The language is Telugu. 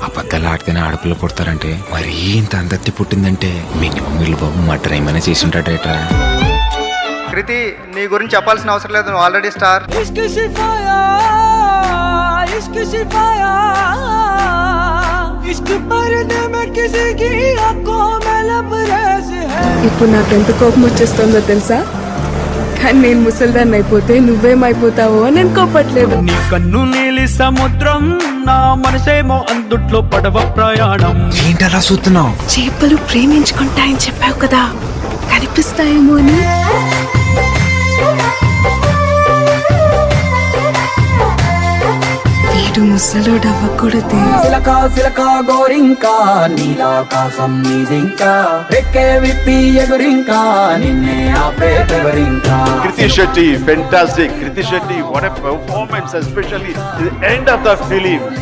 అబద్ధాలు ఆడితేనే ఆడపిల్ల పుడతారంటే మరీ ఇంత అందత్తి పుట్టిందంటే మినిమం వీళ్ళు బాబు మటర్ ఏమైనా చేసి ఉంటాడేట. కృతి, నీ గురించి చెప్పాల్సిన అవసరం లేదు, నువ్వు ఆల్రెడీ స్టార్. ఇప్పుడు నాకెంత కోపం వచ్చేస్తుందో తెలుసా? కానీ నేను ముసల్దాన్ని అయిపోతే నువ్వేమైపోతావో అని నేను కోపట్లేదు. నీ కన్ను నీలి సముద్రం, నా మనసేమో అందుట్లో పడవ ప్రయాణం. ఏంటి అలా చూస్తున్నావు? చేపలు ప్రేమించుకుంటాయని చెప్పావు కదా, కనిపిస్తాయేమో అని. వీడు ముసలోడు అవ్వకూడదు. సిలక సిలక గోరింకా, నీలాకాశం నీదింకా, రెక్కే విప్పి ఎగురింకా, నిన్నే ఆపేటెవరింకా. Kriti Shetty, fantastic. Kriti Shetty, what a performance, especially the end of the film.